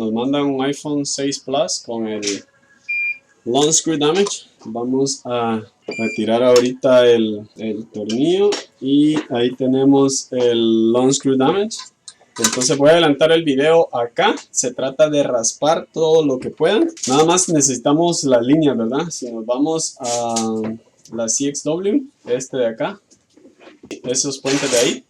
nos mandan un iPhone 6 Plus con el long screw damage. Vamos a retirar ahorita el tornillo y ahí tenemos el long screw damage. Entonces voy a adelantar el video acá. Se trata de raspar todo lo que puedan. Nada más necesitamos las líneas, ¿verdad? Si nos vamos a la CXW, este de acá, esos puentes de ahí.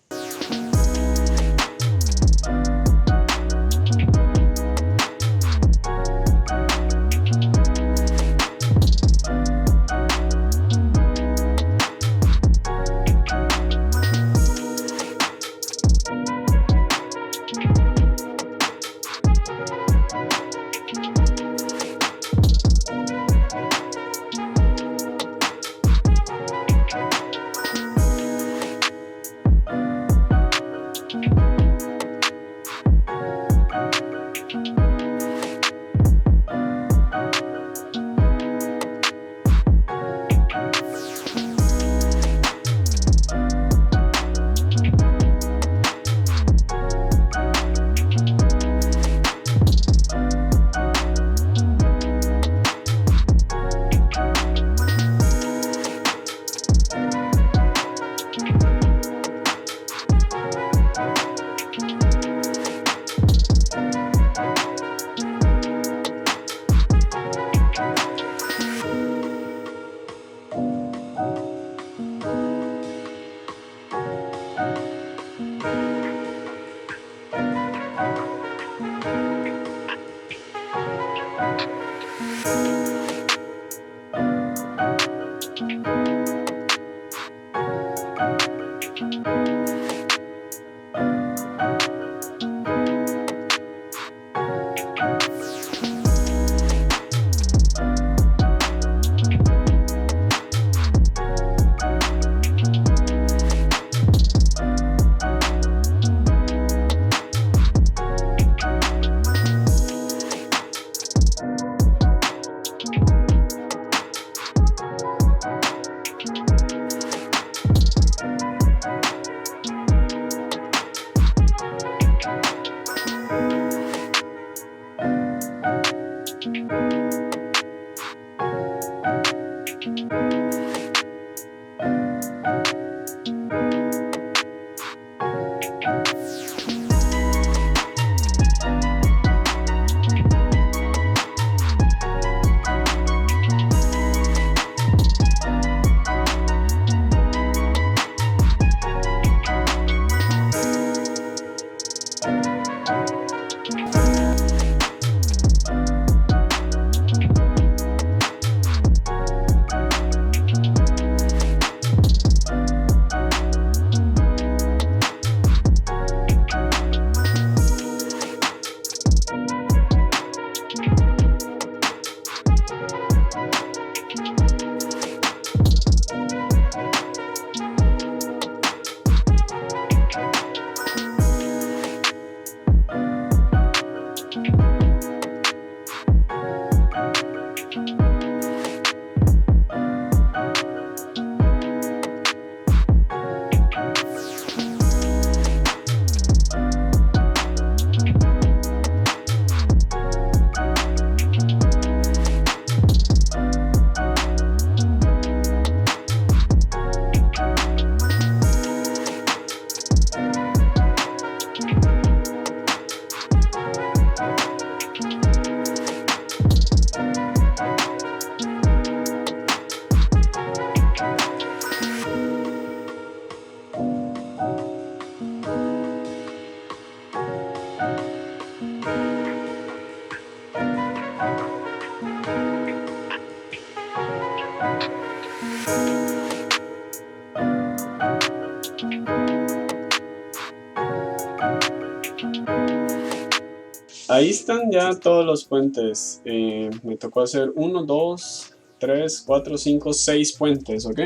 Ahí están ya todos los puentes. Me tocó hacer 1, 2, 3, 4, 5, 6 puentes, ¿ok?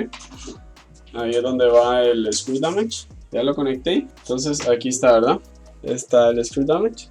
Ahí es donde va el screw damage. Ya lo conecté. Entonces aquí está, ¿verdad? Está el screw damage.